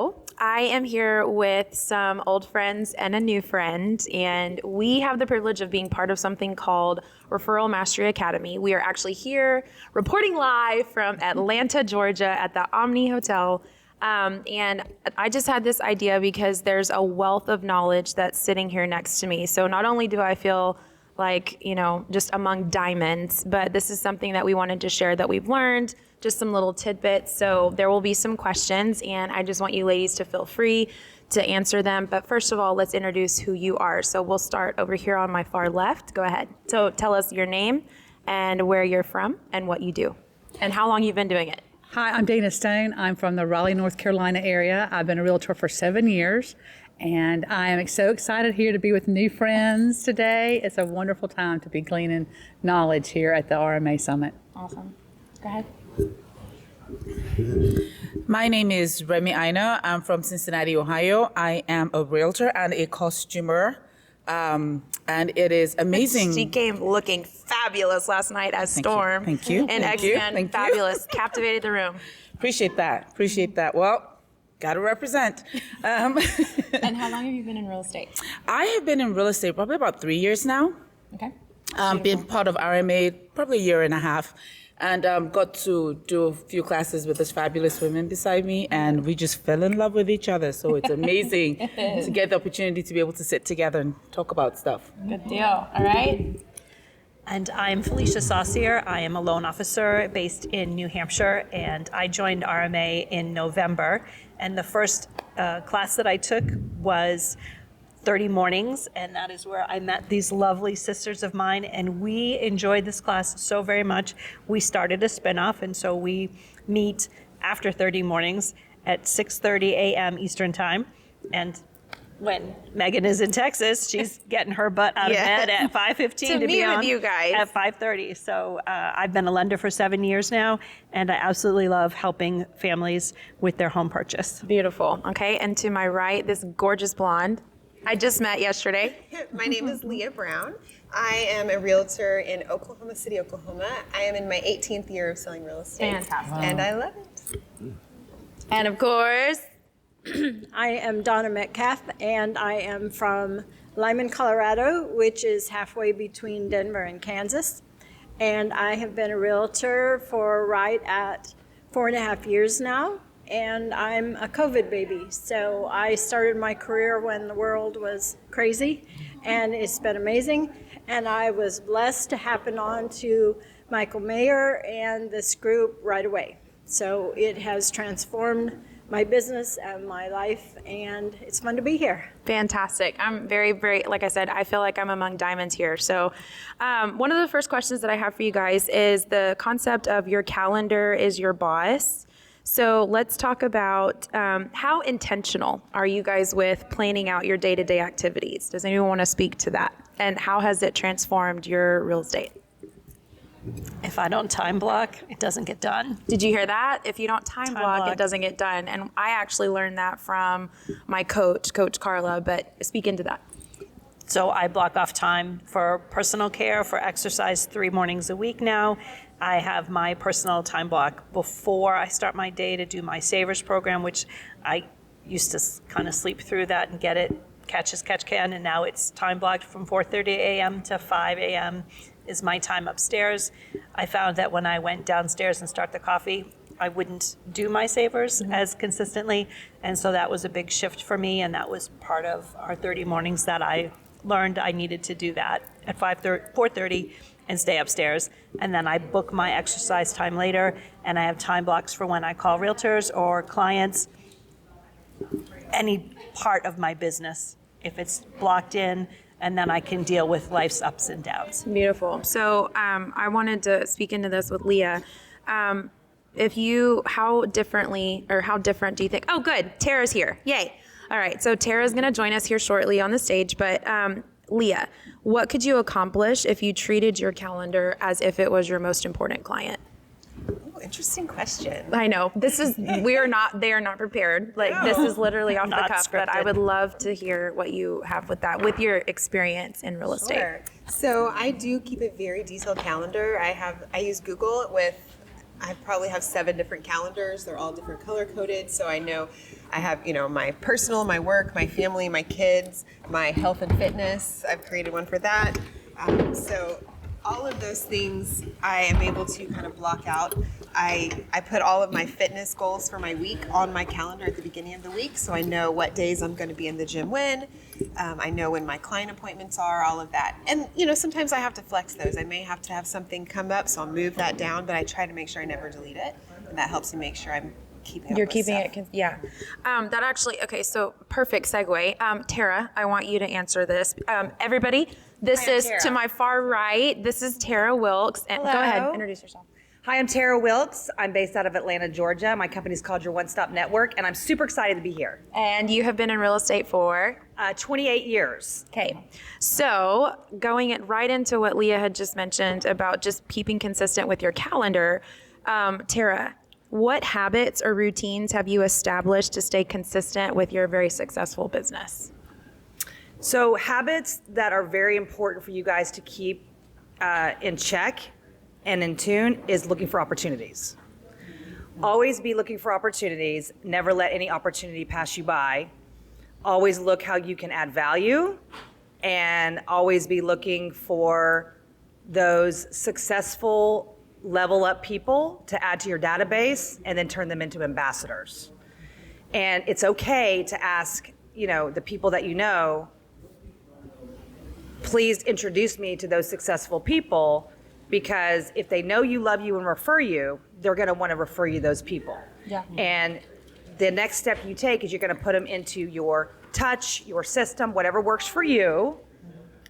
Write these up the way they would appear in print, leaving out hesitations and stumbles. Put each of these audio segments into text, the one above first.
show. I am here with some old friends and a new friend, and we have the privilege of being part of something called Referral Mastery Academy. We are actually here reporting live from Atlanta, Georgia at the Omni Hotel. And I just had this idea because there's a wealth of knowledge that's sitting here next to me. So not only do I feel like, just among diamonds, but this is something that we wanted to share that we've learned, just some little tidbits. So there will be some questions, and I just want you ladies to feel free to answer them. But first of all, let's introduce who you are. So we'll start over here on my far left. Go ahead. So tell us your name and where you're from and what you do and how long you've been doing it. Hi, I'm Dana Stone. I'm from the Raleigh, North Carolina area. I've been a realtor for 7 years, and I am so excited here to be with new friends today. It's a wonderful time to be gleaning knowledge here at the RMA Summit. Awesome. Go ahead. My name is Remy Aina. I'm from Cincinnati, Ohio. I am a realtor and a costumer. And it is amazing. She came looking fabulous last night as Storm. Thank you. And X-Men, fabulous. Captivated the room. Appreciate that. Well, got to represent. And how long have you been in real estate? I have been in real estate probably about 3 years now. Okay. Been part of RMA probably a year and a half. And got to do a few classes with these fabulous women beside me, and we just fell in love with each other. So it's amazing to get the opportunity to be able to sit together and talk about stuff. Good deal. All right. And I'm Felicia Saucier. I am a loan officer based in New Hampshire, and I joined RMA in November. And the first class that I took was 30 mornings, and that is where I met these lovely sisters of mine, and we enjoyed this class so very much. We started a spinoff, and so we meet after 30 mornings at 6:30 a.m. Eastern Time, and when Megan is in Texas, she's getting her butt out of bed at 5:15 to be on with you guys at 5:30. So I've been a lender for 7 years now, and I absolutely love helping families with their home purchase. Beautiful. Okay. And to my right, this gorgeous blonde I just met yesterday. My name is Leah Brown. I am a realtor in Oklahoma City, Oklahoma. I am in my 18th year of selling real estate. Fantastic. And I love it. And of course, I am Donna Metcalf, and I am from Lyman, Colorado, which is halfway between Denver and Kansas. And I have been a realtor for right at 4.5 years now. And I'm a COVID baby. So I started my career when the world was crazy, and it's been amazing. And I was blessed to happen on to Michael Mayer and this group right away. So it has transformed my business and my life, and it's fun to be here. Fantastic. I'm very, very, like I said, I feel like I'm among diamonds here. So one of the first questions that I have for you guys is the concept of your calendar is your boss. So let's talk about how intentional are you guys with planning out your day-to-day activities? Does anyone want to speak to that? And how has it transformed your real estate? If I don't time block, it doesn't get done. Did you hear that? If you don't time block, it doesn't get done. And I actually learned that from my coach, Coach Carla, but speak into that. So I block off time for personal care, for exercise 3 mornings a week now. I have my personal time block before I start my day to do my Savers program, which I used to kind of sleep through that and get it catch as catch can, and now it's time blocked from 4:30 a.m. to 5 a.m. is my time upstairs. I found that when I went downstairs and start the coffee, I wouldn't do my Savers as consistently, and so that was a big shift for me, and that was part of our 30 mornings that I learned I needed to do that at 4:30 and stay upstairs. And then I book my exercise time later, and I have time blocks for when I call realtors or clients, any part of my business, if it's blocked in, and then I can deal with life's ups and downs. Beautiful. So I wanted to speak into this with Leah. How different do you think? Oh, good. Tara's here. Yay. All right. So Tara's going to join us here shortly on the stage. But Leah, what could you accomplish if you treated your calendar as if it was your most important client? Oh, interesting question. I know. They are not prepared. This is literally off the cuff, but I would love to hear what you have with that, with your experience in real estate. So I do keep a very detailed calendar. I use Google with I probably have 7 different calendars. They're all different color coded. So I know I have, my personal, my work, my family, my kids, my health and fitness. I've created one for that. So all of those things I am able to kind of block out. I put all of my fitness goals for my week on my calendar at the beginning of the week, so I know what days I'm going to be in the gym when. I know when my client appointments are, all of that. And, sometimes I have to flex those. I may have to have something come up, so I'll move that down, but I try to make sure I never delete it. And that helps me make sure I'm keeping up You're with keeping stuff. it, yeah. That actually, okay, so perfect segue. Tara, I want you to answer this. Everybody, this is Tara. to my far right. This is Tara Wilkes. And go ahead, Hello. introduce yourself. Hi, I'm Tara Wilkes. I'm based out of Atlanta, Georgia. My company's called Your One Stop Network, and I'm super excited to be here. And you have been in real estate for? 28 years. Okay, so going right into what Leah had just mentioned about just keeping consistent with your calendar, Tara, what habits or routines have you established to stay consistent with your very successful business? So habits that are very important for you guys to keep in check and in tune is looking for opportunities. Always be looking for opportunities. Never let any opportunity pass you by. Always look how you can add value, and always be looking for those successful level up people to add to your database and then turn them into ambassadors. And it's okay to ask, the people that please introduce me to those successful people, because if they know you, love you, and refer you, they're going to want to refer you those people. Yeah. And the next step you take is you're going to put them into your touch, your system, whatever works for you,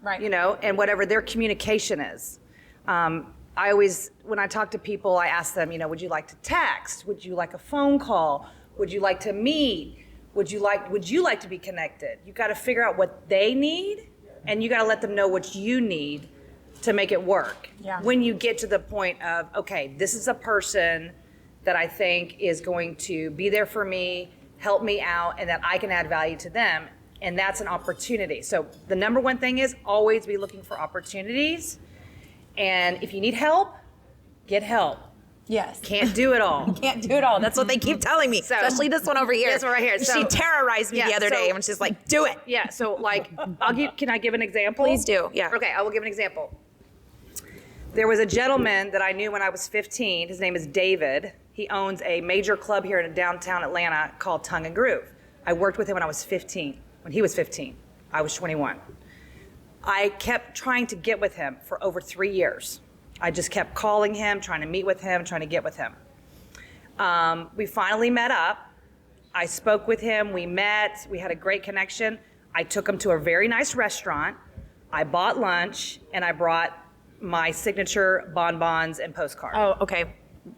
Right. and whatever their communication is. I always, when I talk to people, I ask them, would you like to text? Would you like a phone call? Would you like to meet? Would you like to be connected? You got to figure out what they need, and you got to let them know what you need to make it work. Yeah. When you get to the point of, okay, this is a person that I think is going to be there for me, help me out, and that I can add value to them, and that's an opportunity. So the number one thing is always be looking for opportunities, and if you need help, get help. Yes. Can't do it all. Can't do it all. That's what they keep telling me. So- Especially this one over here. This one right here. She So- terrorized me Yeah, the other so- day when she's like, do it. Yeah, so can I give an example? Please do, yeah. Okay, I will give an example. There was a gentleman that I knew when I was 15. His name is David. He owns a major club here in downtown Atlanta called Tongue and Groove. I worked with him when I was 15. When he was 15, I was 21. I kept trying to get with him for over 3 years. I just kept calling him, trying to meet with him, trying to get with him. We finally met up. I spoke with him, we met, we had a great connection. I took him to a very nice restaurant. I bought lunch, and I brought my signature bonbons and postcard. Oh, okay.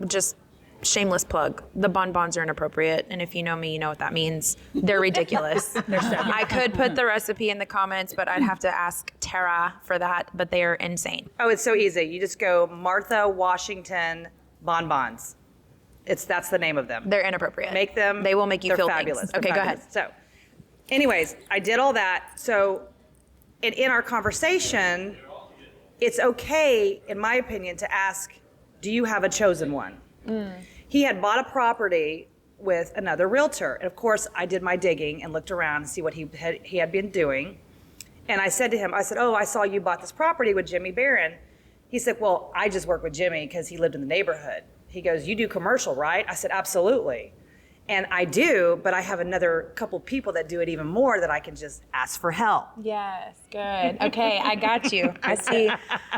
Just shameless plug. The bonbons are inappropriate, and if you know me, you know what that means. They're ridiculous. I could put the recipe in the comments, but I'd have to ask Tara for that, but they are insane. Oh, it's so easy. You just go Martha Washington bonbons. That's the name of them. They're inappropriate. Make them. They will make you they're feel fabulous. things. They're Okay, fabulous. go ahead. So, anyways, I did all that. So, in our conversation, it's okay, in my opinion, to ask, do you have a chosen one? He had bought a property with another realtor. And of course, I did my digging and looked around to see what he had been doing. And I said to him, oh, I saw you bought this property with Jimmy Barron. He said, well, I just work with Jimmy because he lived in the neighborhood. He goes, you do commercial, right? I said, absolutely. And I do, but I have another couple people that do it even more that I can just ask for help. Yes, good. Okay, I got you. I see.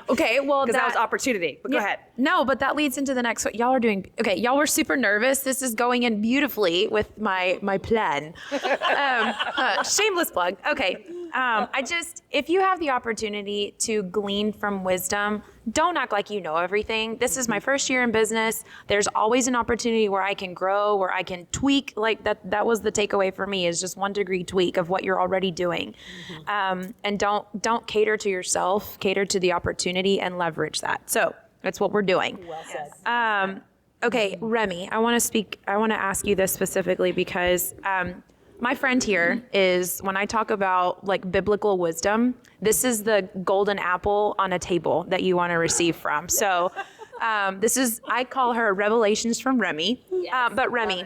Okay, well, Because that was opportunity. But go ahead. No, but that leads into the next what y'all are doing. Okay, y'all were super nervous. This is going in beautifully with my plan. Shameless plug. Okay. If you have the opportunity to glean from wisdom, don't act like you know everything. This is my first year in business. There's always an opportunity where I can grow, where I can tweak. Like that was the takeaway for me, is just 1 degree tweak of what you're already doing. And don't cater to yourself, cater to the opportunity and leverage that. So that's what we're doing. Well said. Okay, Remy, I want to ask you this specifically because my friend here is, when I talk about like biblical wisdom, this is the golden apple on a table that you want to receive from. So I call her Revelations from Remy. But Remy,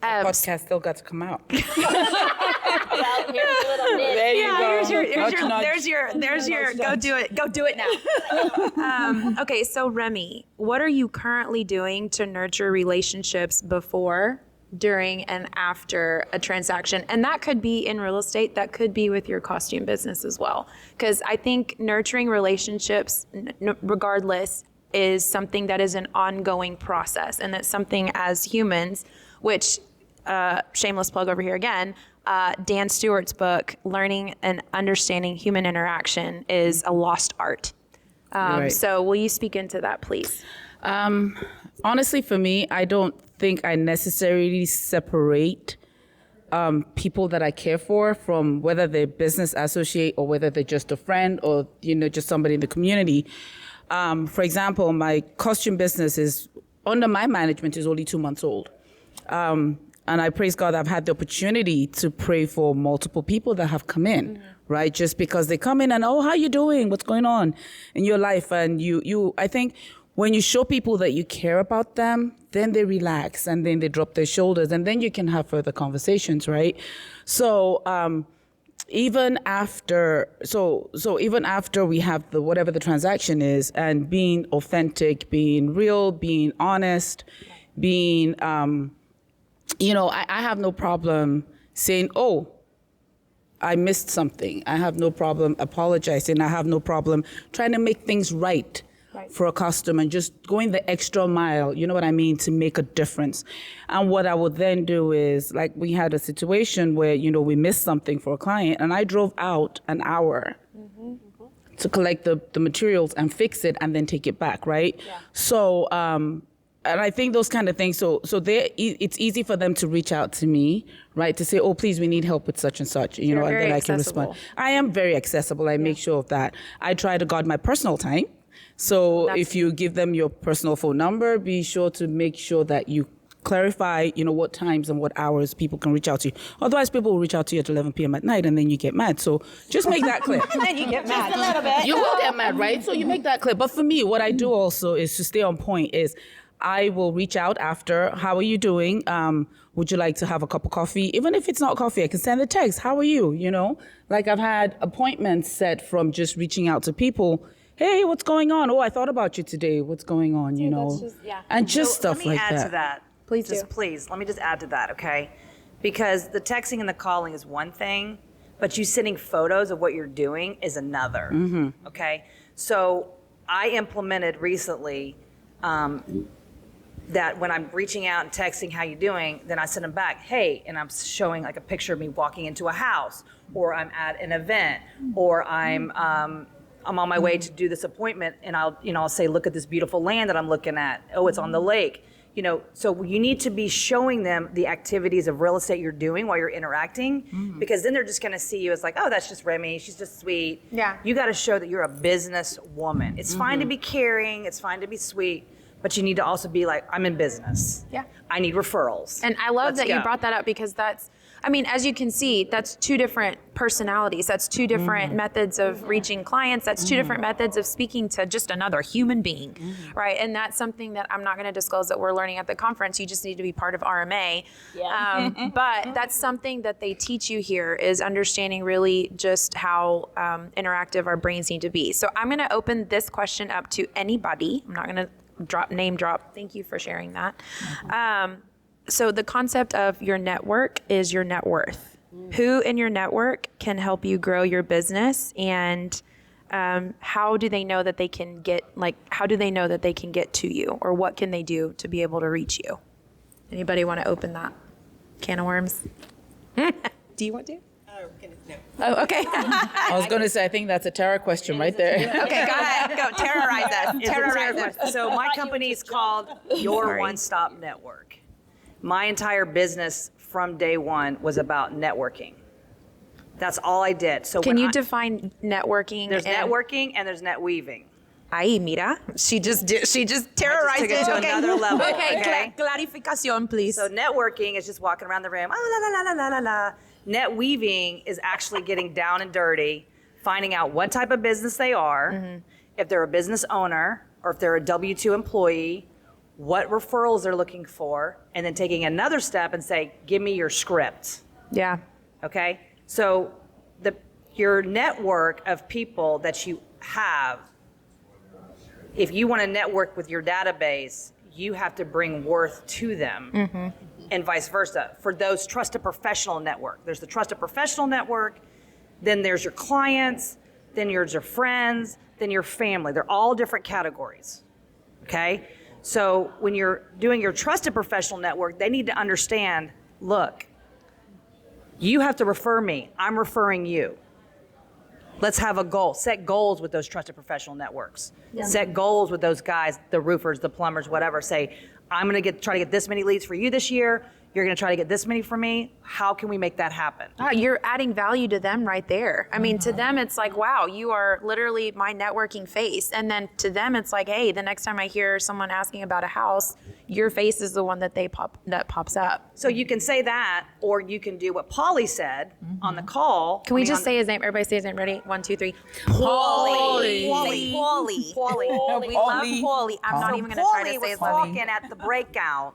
Podcast still got to come out. Well, here's a little bit. There you go. there's your go do it now. Okay, so Remy, what are you currently doing to nurture relationships before, during, and after a transaction? And that could be in real estate, that could be with your costume business as well. Because I think nurturing relationships, regardless, is something that is an ongoing process, and that's something as humans, which shameless plug over here again, Dan Stewart's book, Learning and Understanding Human Interaction, is a lost art. Right. So will you speak into that, please? Honestly, for me, I don't think I necessarily separate people that I care for from whether they're business associate or whether they're just a friend or, just somebody in the community. For example, my costume business is under my management is only 2 months old. And I praise God I've had the opportunity to pray for multiple people that have come in, right? Just because they come in and, how you doing? What's going on in your life? And I think when you show people that you care about them, then they relax and then they drop their shoulders and then you can have further conversations, right? So, even after we have whatever the transaction is, and being authentic, being real, being honest, being, I have no problem saying, I missed something. I have no problem apologizing. I have no problem trying to make things right for a customer and just going the extra mile, you know what I mean, to make a difference. And what I would then do is, like, we had a situation where, we missed something for a client and I drove out an hour to collect the materials and fix it and then take it back, right? Yeah. So, and I think those kind of things, so it's easy for them to reach out to me, right? To say, please, we need help with such and such, and then I can respond. I am very accessible. I make sure of that. I try to guard my personal time. So if you give them your personal phone number, be sure to make sure that you clarify, what times and what hours people can reach out to you. Otherwise, people will reach out to you at 11 p.m. at night, and then you get mad. So just make that clear. And then you get mad. Just a little bit. You will get mad, right? So you make that clear. But for me, what I do also is to stay on point is I will reach out after, how are you doing? Would you like to have a cup of coffee? Even if it's not coffee, I can send a text. How are you? Like I've had appointments set from just reaching out to people. Hey, what's going on? I thought about you today. What's going on? And just stuff like that. Let me add to that. Please, let me just add to that, okay? Because the texting and the calling is one thing, but you sending photos of what you're doing is another, okay? So I implemented recently that when I'm reaching out and texting how you doing, then I send them back, hey, and I'm showing like a picture of me walking into a house, or I'm at an event, or I'm on my way to do this appointment, and I'll say, look at this beautiful land that I'm looking at. It's on the lake. So you need to be showing them the activities of real estate you're doing while you're interacting, because then they're just going to see you as like, that's just Remy. She's just sweet. Yeah. You got to show that you're a business woman. It's fine to be caring. It's fine to be sweet. But you need to also be like, I'm in business. Yeah. I need referrals. And I love that you brought that up, because as you can see, that's two different personalities. That's two different methods of reaching clients. That's two different methods of speaking to just another human being, right? And that's something that I'm not going to disclose that we're learning at the conference. You just need to be part of RMA. Yeah. But that's something that they teach you here, is understanding really just how interactive our brains need to be. So I'm going to open this question up to anybody. I'm not going to name drop. Thank you for sharing that. So the concept of your network is your net worth. Who in your network can help you grow your business, and how do they know that they can get to you, or what can they do to be able to reach you? Anybody want to open that can of worms? Do you want to? No. Oh, okay. I was going to say, I think that's a Tara question right there. Okay, go ahead. Go terrorize us. Terrorize us. So my company is called Your One Stop Network. My entire business from day one was about networking. That's all I did. So can you define networking? There's networking and there's net weaving. Ay, mira, she just terrorized it to another level. Okay, clarificación, please. So networking is just walking around the room, la la la la la la. Net weaving is actually getting down and dirty, finding out what type of business they are, if they're a business owner, or if they're a W-2 employee, what referrals they're looking for, and then taking another step and say, give me your script. Yeah. Okay? So your network of people that you have, if you want to network with your database, you have to bring worth to them, and vice versa. For those trusted professional network, there's the trusted professional network, then there's your clients, then there's your friends, then your family. They're all different categories, okay? So when you're doing your trusted professional network, they need to understand, look, you have to refer me. I'm referring you. Let's have a goal. Set goals with those trusted professional networks. Yeah. Set goals with those guys, the roofers, the plumbers, whatever. Say, I'm going to try to get this many leads for you this year. You're going to try to get this many for me. How can we make that happen? Oh, you're adding value to them right there. I mean, to them, it's like, wow, you are literally my networking face. And then to them, it's like, hey, the next time I hear someone asking about a house, your face is the one that pops up. So you can say that, or you can do what Polly said on the call. Can we just say his name? Everybody say his name. Ready? 1, 2, 3. Paulie. We love Paulie. I'm not even going to try to say his last name. Paulie was talking at the breakout,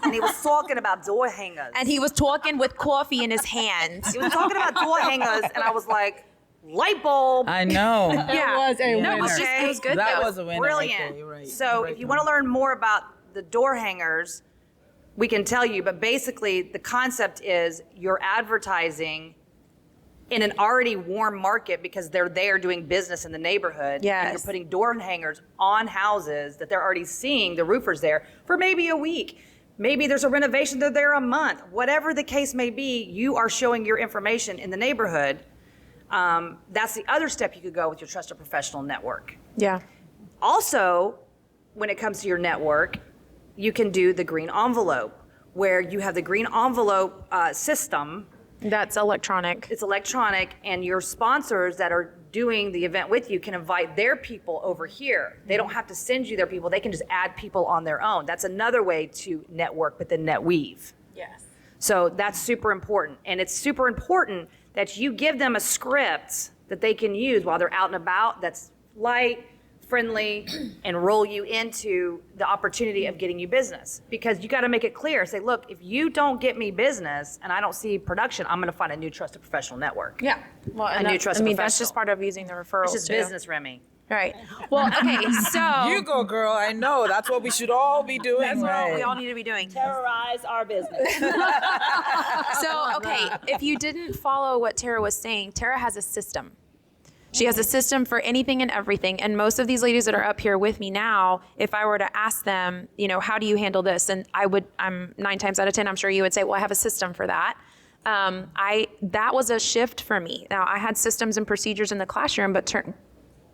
and he was talking about door hangers. And he was talking with coffee in his hand. He was talking about door hangers, and I was like, light bulb. I know. That was a winner. it was good That though. was a winner. Brilliant. Right there. You're right. So You're right, if you want to learn more about the door hangers, we can tell you, but basically the concept is you're advertising in an already warm market because they're there doing business in the neighborhood. Yes. And you're putting door hangers on houses that they're already seeing the roofers there for maybe a week. Maybe there's a renovation, they're there a month. Whatever the case may be, you are showing your information in the neighborhood. That's the other step you could go with your trusted professional network. Yeah. Also, when it comes to your network, you can do the green envelope, where you have the green envelope system. That's electronic. It's electronic, and your sponsors that are doing the event with you can invite their people over here. They don't have to send you their people. They can just add people on their own. That's another way to network within NetWeave. Yes. So that's super important. And it's super important that you give them a script that they can use while they're out and about that's light, friendly, and roll you into the opportunity of getting you business. Because you got to make it clear. Say, look, if you don't get me business and I don't see production, I'm going to find a new trusted professional network. Yeah. Well, A new trusted that's professional. just part of using the referrals. It's just too. business, Remy. Right. Well, okay, so You go, girl. I know. That's what we should all be doing. that's what right? we all need to be doing. Terrorize our business. So, okay, if you didn't follow what Tara was saying, Tara has a system. She has a system for anything and everything. And most of these ladies that are up here with me now, if I were to ask them, you know, how do you handle this? And I'm 9 times out of 10, I'm sure you would say, well, I have a system for that. That was a shift for me. Now, I had systems and procedures in the classroom, but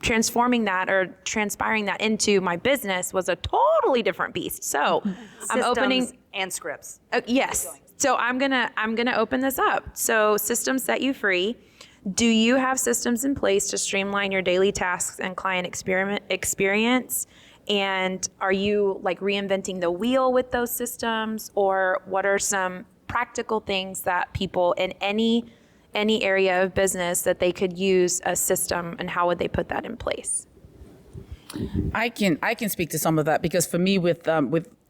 transforming that or transpiring that into my business was a totally different beast. So I'm opening Systems and scripts. yes. So I'm gonna open this up. So systems set you free. Do you have systems in place to streamline your daily tasks and client experience? And are you like reinventing the wheel with those systems, or what are some practical things that people in any area of business that they could use a system, and how would they put that in place? I can speak to some of that, because for me, with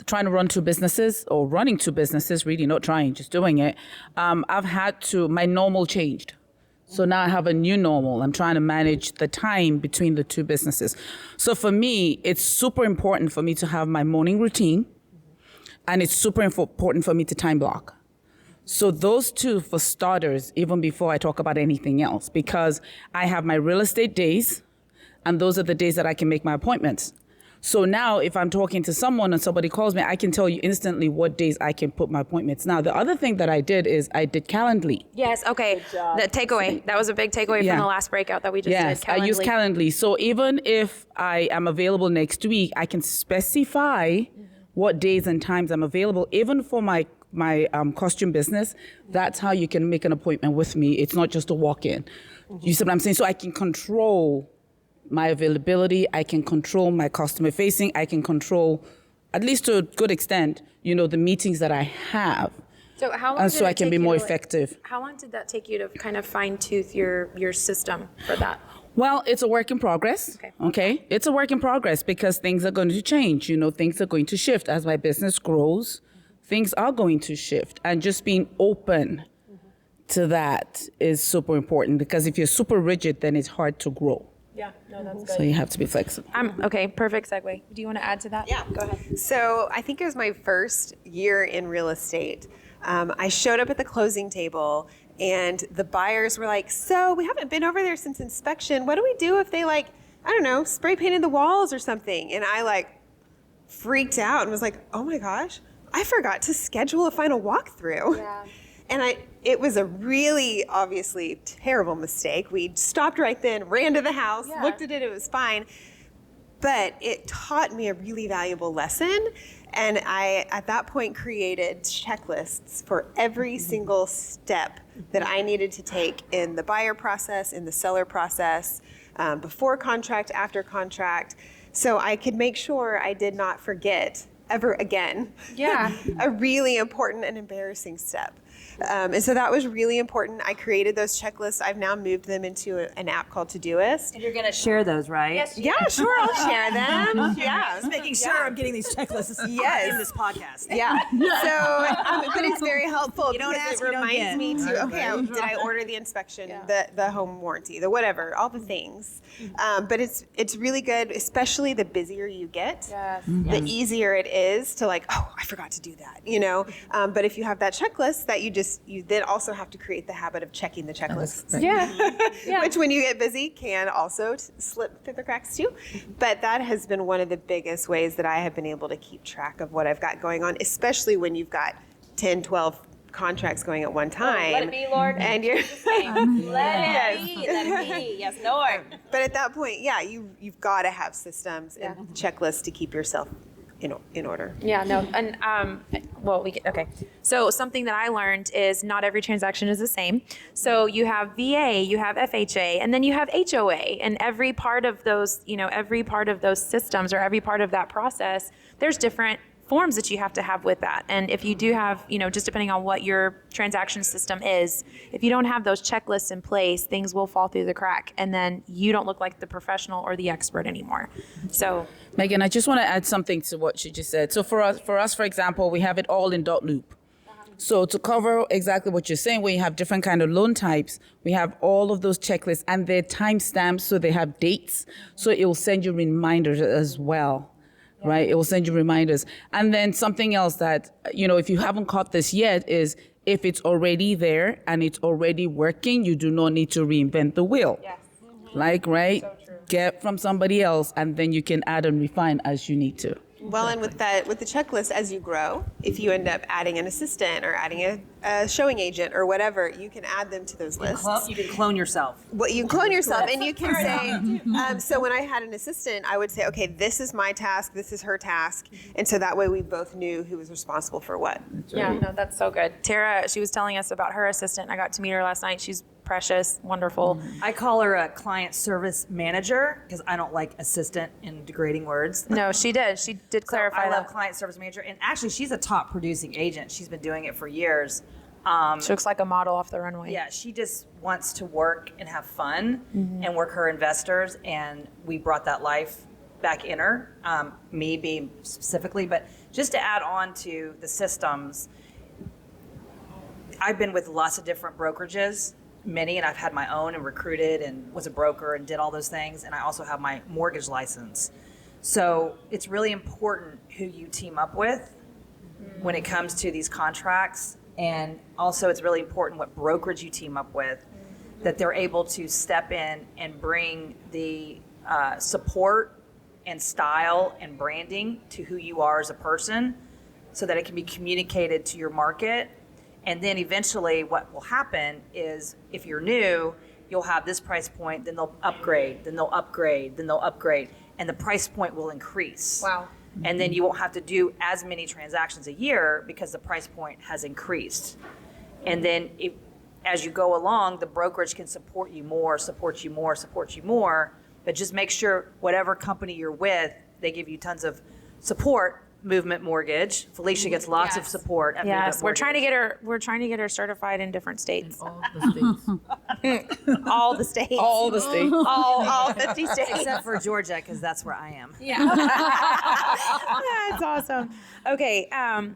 trying to run 2 businesses, or running 2 businesses, really not trying, just doing it, I've had to, my normal changed. So now I have a new normal. I'm trying to manage the time between the 2 businesses. So for me, it's super important for me to have my morning routine, and it's super important for me to time block. So those 2 for starters, even before I talk about anything else, because I have my real estate days, and those are the days that I can make my appointments. So now if I'm talking to someone and somebody calls me, I can tell you instantly what days I can put my appointments. Now, the other thing that I did is I did Calendly. Yes. Okay. The takeaway. That was a big takeaway Yeah. from the last breakout that we just Yes, did. I use Calendly. So even if I am available next week, I can specify what days and times I'm available, even for my costume business. That's how you can make an appointment with me. It's not just a walk-in. You see what I'm saying? So I can control my availability, I can control my customer facing, I can control, at least to a good extent, you know, the meetings that I have. So how long And did so it I can take be you more to, like- effective. How long did that take you to kind of fine tooth your system for that? Well, it's a work in progress. Okay. It's a work in progress because things are going to change. Things are going to shift as my business grows. Things are going to shift, and just being open to that is super important, because if you're super rigid, then it's hard to grow. Yeah, no, that's good. So you have to be flexible. Okay, perfect segue. Do you want to add to that? Yeah, go ahead. So I think it was my first year in real estate. I showed up at the closing table, and the buyers were like, so we haven't been over there since inspection. What do we do if they spray painted the walls or something? And I freaked out and was like, oh my gosh, I forgot to schedule a final walkthrough. Yeah. And it was a really obviously terrible mistake. We stopped right then, ran to the house, looked at it, it was fine. But it taught me a really valuable lesson. And I, at that point, created checklists for every single step that I needed to take in the buyer process, in the seller process, before contract, after contract, so I could make sure I did not forget ever again a really important and embarrassing step. And so that was really important. I created those checklists. I've now moved them into an app called Todoist. And you're going to share those, right? Yes. Yeah, sure, I'll share them. Just making sure I'm getting these checklists in this podcast. Yeah. So, but it's very helpful. You don't because ask, it you don't reminds get. me to, okay, did I order the inspection, the home warranty, the whatever, all the things. But it's really good, especially the busier you get, the easier it is to I forgot to do that, But if you have that checklist, that you then also have to create the habit of checking the checklists. Which when you get busy can also slip through the cracks too. But that has been one of the biggest ways that I have been able to keep track of what I've got going on, especially when you've got 10, 12 contracts going at one time. Let it be, Lord. And you're Let it be. Yes, Lord. But at that point, you've got to have systems and checklists to keep yourself in order. Yeah, no, and okay. So something that I learned is not every transaction is the same. So you have VA, you have FHA, and then you have HOA, and every part of those, every part of those systems or every part of that process, there's different forms that you have to have with that. And if you do have, just depending on what your transaction system is, if you don't have those checklists in place, things will fall through the crack, and then you don't look like the professional or the expert anymore. So, Megan, I just want to add something to what she just said. So for us, for example, we have it all in dot loop. So to cover exactly what you're saying, when you have different kind of loan types, we have all of those checklists, and they're timestamped, so they have dates. So it will send you reminders as well. Right? It will send you reminders. And then something else that, if you haven't caught this yet, is if it's already there and it's already working, you do not need to reinvent the wheel. yes. Right? So get from somebody else, and then you can add and refine as you need to. Well, and with the checklist, as you grow, if you end up adding an assistant or adding a showing agent or whatever, you can add them to those lists. You can clone yourself. Well, you can clone yourself, and you can say, so when I had an assistant, I would say, okay, this is my task, this is her task, and so that way we both knew who was responsible for what. Yeah, no, that's so good. Tara, she was telling us about her assistant. I got to meet her last night. She's precious, wonderful. I call her a client service manager because I don't like assistant in degrading words. No, she did. She did clarify I that. love client service manager, and actually she's a top producing agent. She's been doing it for years. She looks like a model off the runway. Yeah, she just wants to work and have fun and work her investors, and we brought that life back in her, me being specifically. But just to add on to the systems, I've been with lots of different brokerages, many, and I've had my own and recruited and was a broker and did all those things, and I also have my mortgage license. So it's really important who you team up with when it comes to these contracts. And also it's really important what brokerage you team up with, that they're able to step in and bring the support and style and branding to who you are as a person so that it can be communicated to your market. And then eventually what will happen is if you're new, you'll have this price point, then they'll upgrade, then they'll upgrade, then they'll upgrade, and the price point will increase. Wow. And then you won't have to do as many transactions a year because the price point has increased. And then as you go along, the brokerage can support you more, but just make sure whatever company you're with, they give you tons of support, Movement Mortgage. Felicia gets lots of support at Movement Yes, we're trying to Mortgage. get her. We're trying to get her certified in different states. All the states. All the states. All the states. all 50 states. Except for Georgia, because that's where I am. That's awesome. Okay,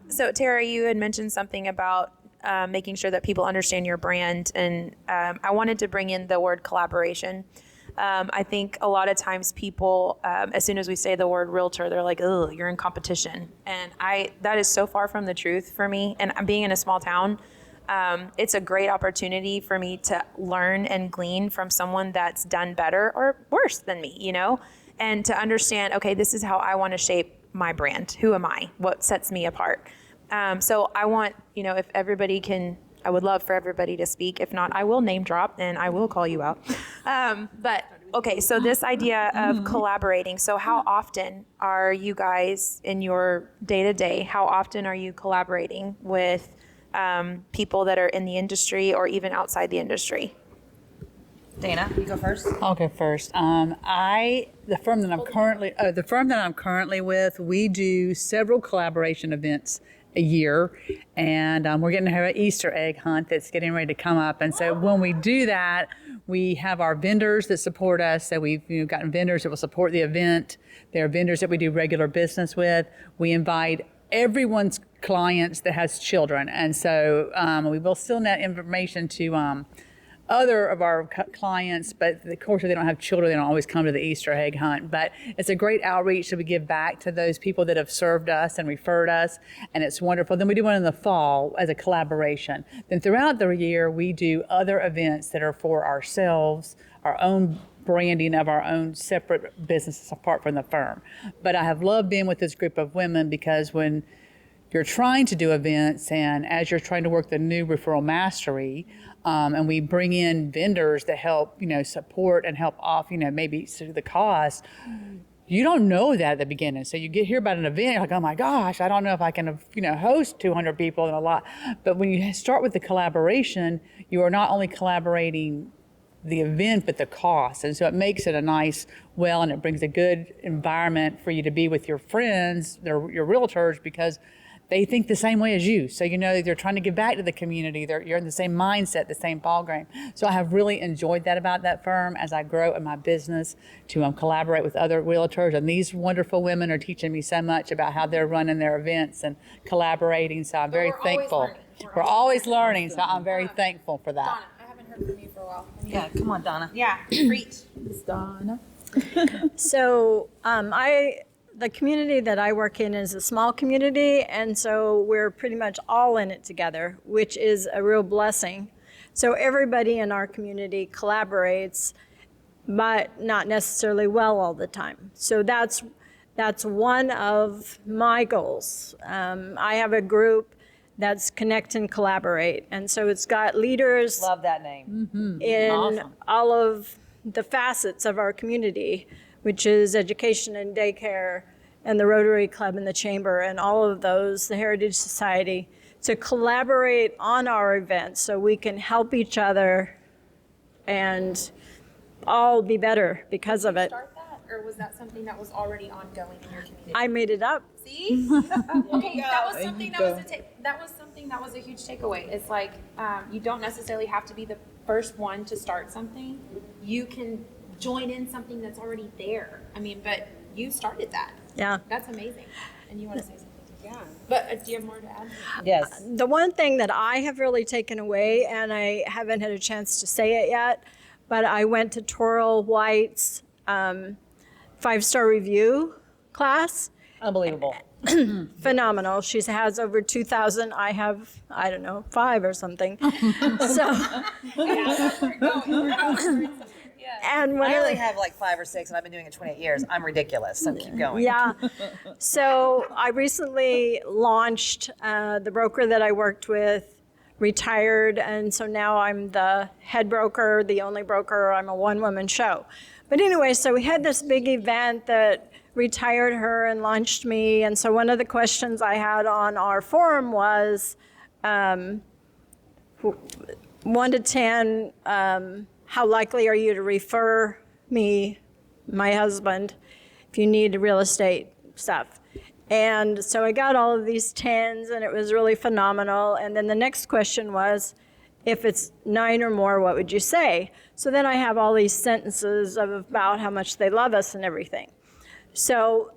so Tara, you had mentioned something about making sure that people understand your brand, and I wanted to bring in the word collaboration. I think a lot of times people, as soon as we say the word realtor, they're like, "Oh, you're in competition," and that is so far from the truth for me. And being in a small town, it's a great opportunity for me to learn and glean from someone that's done better or worse than me, and to understand, okay, this is how I want to shape my brand. Who am I? What sets me apart? So I want, if everybody can, I would love for everybody to speak. If not, I will name drop and I will call you out. But okay, so this idea of collaborating. So how often are you guys in your day-to-day, how often are you collaborating with people that are in the industry or even outside the industry? Dana, you go first. I'll go first. The firm that I'm currently with, we do several collaboration events a year, and we're getting to have an Easter egg hunt that's getting ready to come up. And so when we do that, we have our vendors that support us. So we've gotten vendors that will support the event. There are vendors that we do regular business with. We invite everyone's clients that has children, and so we will send that information to other of our clients, but of course, if they don't have children, they don't always come to the Easter egg hunt. But it's a great outreach that we give back to those people that have served us and referred us, and it's wonderful. Then we do one in the fall as a collaboration. Then throughout the year, we do other events that are for ourselves, our own branding of our own separate businesses apart from the firm. But I have loved being with this group of women, because when you're trying to do events, and as you're trying to work the new Referral Mastery, and we bring in vendors that help, support and help off, maybe the cost, you don't know that at the beginning. So you hear about an event, you're like, oh my gosh, I don't know if I can, host 200 people and a lot. But when you start with the collaboration, you are not only collaborating the event, but the cost. And so it makes it a nice, and it brings a good environment for you to be with your friends, your realtors, because they think the same way as you. So they're trying to give back to the community. You're in the same mindset, the same ballgame. So I have really enjoyed that about that firm as I grow in my business, to collaborate with other realtors. And these wonderful women are teaching me so much about how they're running their events and collaborating. So I'm very thankful. We're always learning. So I'm very thankful for that. Donna, I haven't heard from you for a while. Yeah, come on, Donna. Yeah, preach. It's Donna. So the community that I work in is a small community, and so we're pretty much all in it together, which is a real blessing. So everybody in our community collaborates, but not necessarily well all the time. So that's one of my goals. I have a group that's Connect and Collaborate, and so it's got leaders. Love that name. In Awesome. all of the facets of our community, which is education and daycare and the Rotary Club and the Chamber and all of those, the Heritage Society, to collaborate on our events so we can help each other and all be better because of it. Start that, or was that something that was already ongoing in your community? I made it up. See? Okay, that was something that was a huge takeaway. It's like you don't necessarily have to be the first one to start something. You can join in something that's already there. But you started that. Yeah. That's amazing. And you want to say something? Yeah. But do you have more to add? Yes. The one thing that I have really taken away, and I haven't had a chance to say it yet, but I went to Toril White's 5-star review class. Unbelievable. Phenomenal. She has over 2,000. I have, 5 or something. And when I only have like 5 or 6, and I've been doing it 28 years. I'm ridiculous, so keep going. Yeah. So I recently launched the broker that I worked with, retired, and so now I'm the head broker, the only broker. I'm a one-woman show. But anyway, so we had this big event that retired her and launched me, and so one of the questions I had on our forum was 1 to 10, how likely are you to refer me, my husband, if you need real estate stuff? And so I got all of these 10s, and it was really phenomenal. And then the next question was, if it's 9 or more, what would you say? So then I have all these sentences about how much they love us and everything. So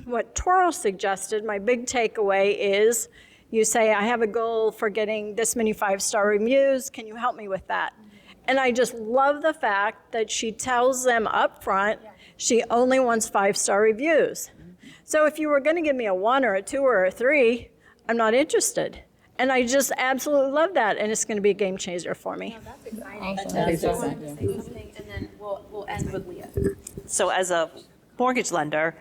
what Toro suggested, my big takeaway is, you say, I have a goal for getting this many 5-star reviews. Can you help me with that? And I just love the fact that she tells them up front she only wants 5-star reviews. So if you were going to give me a 1 or a 2 or a 3, I'm not interested. And I just absolutely love that, and it's going to be a game changer for me. That's exciting. And then we'll end with Leah. So as a mortgage lender,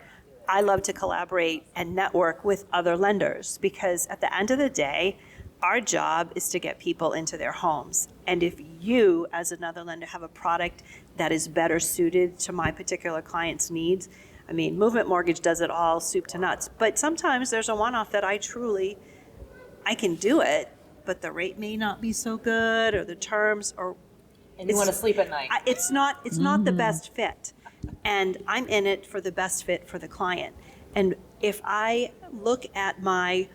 I love to collaborate and network with other lenders because at the end of the day, our job is to get people into their homes. And if you, as another lender, have a product that is better suited to my particular client's needs, I mean, Movement Mortgage does it all, soup to nuts. But sometimes there's a one-off that I can do it, but the rate may not be so good, or the terms, or And you want to sleep at night. it's not the best fit. And I'm in it for the best fit for the client. And if I look at my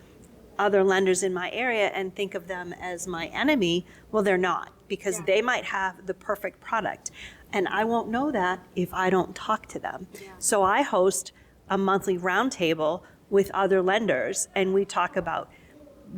other lenders in my area and think of them as my enemy, well, they're not, because they might have the perfect product. And I won't know that if I don't talk to them. So I host a monthly roundtable with other lenders, and we talk about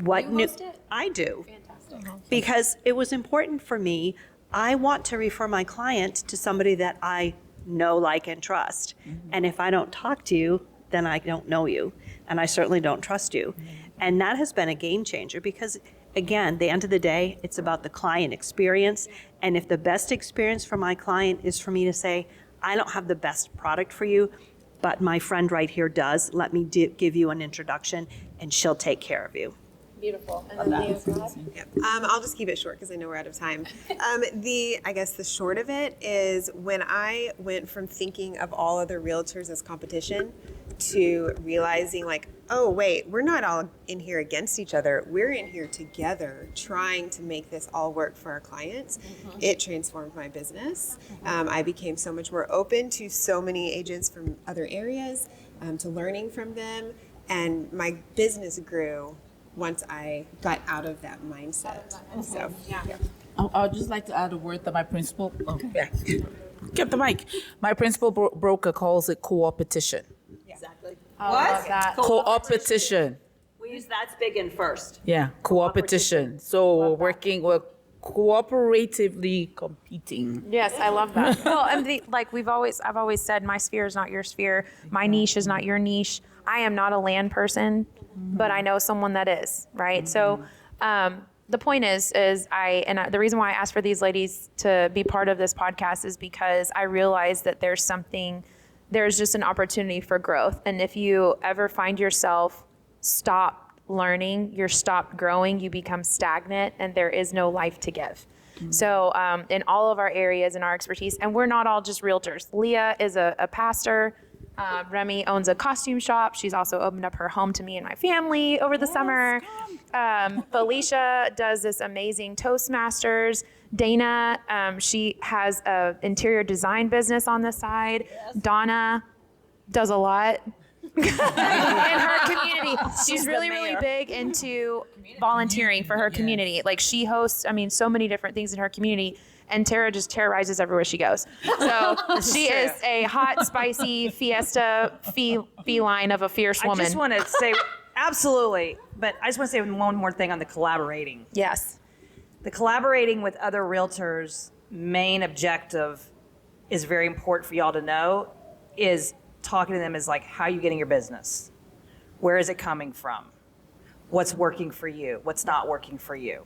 what new I do. Fantastic. Because it was important for me. I want to refer my client to somebody that I know, like, and trust. And if I don't talk to you, then I don't know you, and I certainly don't trust you. And that has been a game changer because, again, the end of the day, it's about the client experience. And if the best experience for my client is for me to say, I don't have the best product for you, but my friend right here does, let me give you an introduction, and she'll take care of you. Beautiful. And then Leah's I'll just keep it short because I know we're out of time. I guess the short of it is when I went from thinking of all other realtors as competition to realizing like, oh wait, we're not all in here against each other. We're in here together trying to make this all work for our clients. It transformed my business. I became so much more open to so many agents from other areas, to learning from them, and my business grew once I got out of that mindset. So, I'd just like to add a word that my principal, get the mic. My principal broker calls it co-opetition. Exactly. I love that. Co-opetition. We use that's big in first. Yeah, co-opetition. So we're cooperatively competing. Yes, I love that. Well, and I've always said, my sphere is not your sphere. My niche is not your niche. I am not a land person, but I know someone that is, right? So the point is the reason why I asked for these ladies to be part of this podcast is because I realize that there's just an opportunity for growth. And if you ever find yourself stopped learning, you're stopped growing, you become stagnant, and there is no life to give. So in all of our areas and our expertise, and we're not all just realtors. Leah is a pastor. Remy owns a costume shop. She's also opened up her home to me and my family over the summer. Felicia does this amazing Toastmasters. Dana, she has an interior design business on the side. Donna does a lot in her community. She's really big into volunteering for her community. Like, she hosts, so many different things in her community. And Tara just terrorizes everywhere she goes. So she is a hot, spicy fiesta feline of a fierce woman. I just want to say, absolutely, but I just want to say one more thing on the collaborating. Yes. The collaborating with other realtors' main objective is very important for y'all to know, is talking to them is like, how are you getting your business? Where is it coming from? What's working for you? What's not working for you?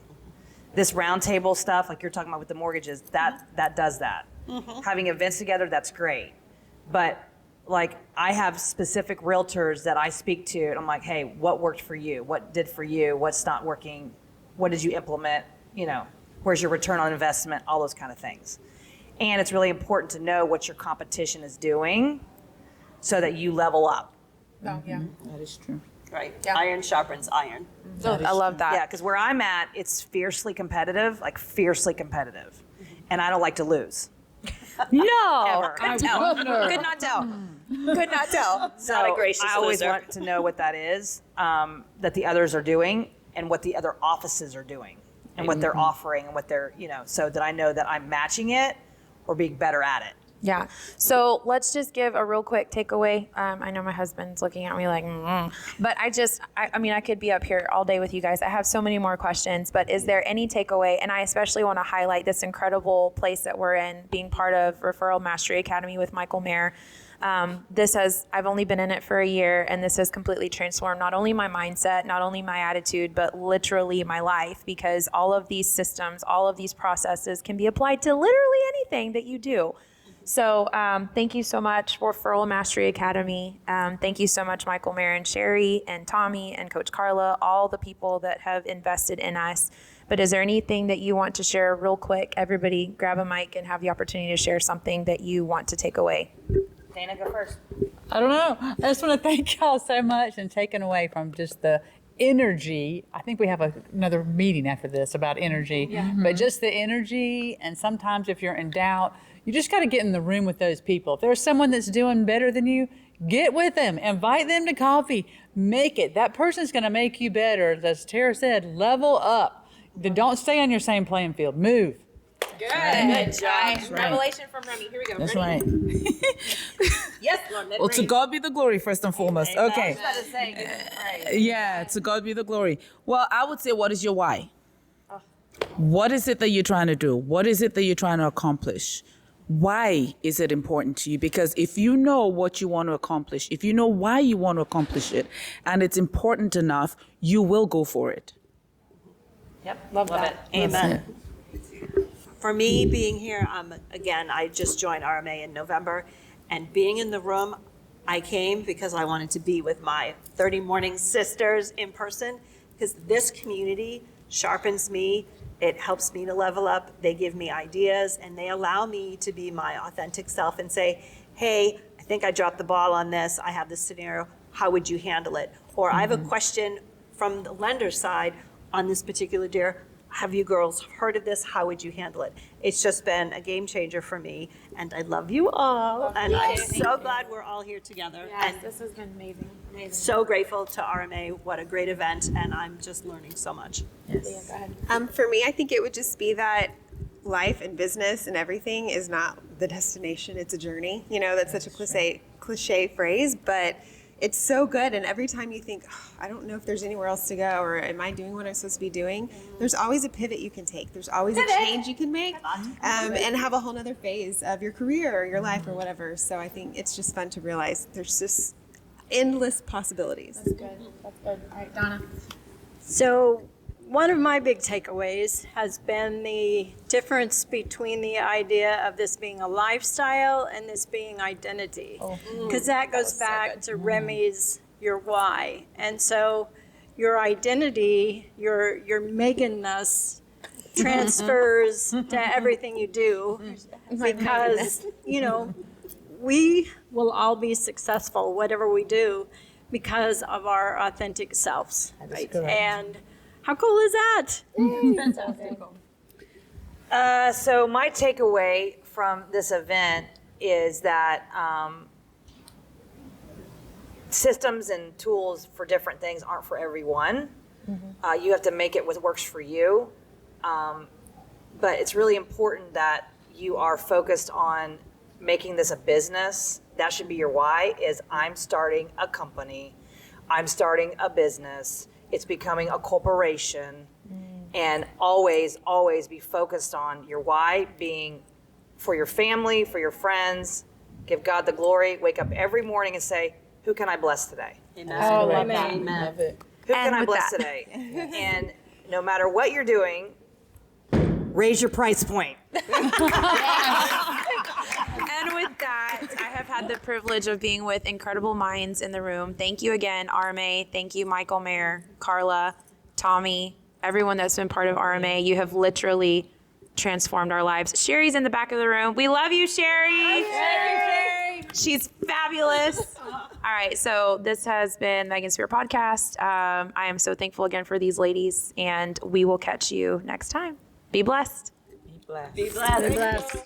This roundtable stuff, like you're talking about with the mortgages, that does that. Having events together, that's great. But like, I have specific realtors that I speak to, and I'm like, hey, what worked for you? What did for you? What's not working? What did you implement? Where's your return on investment? All those kind of things. And it's really important to know what your competition is doing so that you level up. Oh, yeah. That is true. Right. Yeah. Iron sharpens iron. I love that. Yeah, because where I'm at, it's fiercely competitive. And I don't like to lose. No. Could not tell. Could not tell. So Not a gracious I always loser. want to know what that is, that the others are doing, and what the other offices are doing, and what they're offering, and what they're, so that I know that I'm matching it or being better at it. Yeah. So let's just give a real quick takeaway. I know my husband's looking at me like, but I mean, I could be up here all day with you guys. I have so many more questions, but is there any takeaway? And I especially want to highlight this incredible place that we're in, being part of Referral Mastery Academy with Michael Mayer. I've only been in it for a year, and this has completely transformed not only my mindset, not only my attitude, but literally my life, because all of these systems, all of these processes can be applied to literally anything that you do. So thank you so much for Referral Mastery Academy. Thank you so much, Michael, Mayer, and Sherry, and Tommy, and Coach Carla, all the people that have invested in us. But is there anything that you want to share real quick? Everybody grab a mic and have the opportunity to share something that you want to take away. Dana, go first. I don't know. I just want to thank y'all so much, and taking away from just the energy. I think we have another meeting after this about energy, but just the energy. And sometimes if you're in doubt, you just got to get in the room with those people. If there's someone that's doing better than you, get with them, invite them to coffee, make it. That person's going to make you better. As Tara said, level up. Don't stay on your same playing field. Move. Good job. Revelation from Remy. Here we go. That's Ready? right. Yes, Lord. Well, to God be the glory, first and foremost. Okay. I was about to say, give him praise. Yeah, to God be the glory. Well, I would say, what is your why? What is it that you're trying to do? What is it that you're trying to accomplish? Why is it important to you? Because if you know what you want to accomplish, if you know why you want to accomplish it, and it's important enough, you will go for it. Yep, love that. Amen. For me, being here, again, I just joined RMA in November, and being in the room, I came because I wanted to be with my 30 Morning sisters in person, because this community sharpens me. It helps me to level up. They give me ideas, and they allow me to be my authentic self and say, hey, I think I dropped the ball on this. I have this scenario. How would you handle it? Or I have a question from the lender side on this particular deal. Have you girls heard of this? How would you handle it? It's just been a game changer for me, and I love you all, and I'm so glad we're all here together. Yes, And this has been amazing. so grateful to RMA. What a great event, and I'm just learning so much. Yeah, go ahead. For me, I think it would just be that life and business and everything is not the destination, it's a journey. That's such a cliche phrase, but it's so good. And every time you think, I don't know if there's anywhere else to go, or am I doing what I'm supposed to be doing? There's always a pivot you can take. There's always a change you can make, and have a whole nother phase of your career or your life or whatever. So I think it's just fun to realize there's just endless possibilities. That's good. That's good. All right, Donna. So one of my big takeaways has been the difference between the idea of this being a lifestyle and this being identity. Because that goes back to Remy's your why. And so your identity, your Meganness transfers to everything you do, because, we will all be successful, whatever we do, because of our authentic selves. Right? And how cool is that? So my takeaway from this event is that systems and tools for different things aren't for everyone. You have to make it what works for you. But it's really important that you are focused on making this a business. That should be your why, is I'm starting a company. I'm starting a business. It's becoming a corporation. And always, always be focused on your why being for your family, for your friends. Give God the glory. Wake up every morning and say, who can I bless today? Amen. Who can I bless today? And no matter what you're doing, raise your price point. And with that, I have had the privilege of being with incredible minds in the room. Thank you again, RMA. Thank you, Michael Mayer, Carla, Tommy, everyone that's been part of RMA. You have literally transformed our lives. Sherry's in the back of the room. We love you, Sherry. Hi, Sherry. She's fabulous. All right, so this has been Meg Speir Podcast. I am so thankful again for these ladies, and we will catch you next time. Be blessed. Be blessed. Be blessed.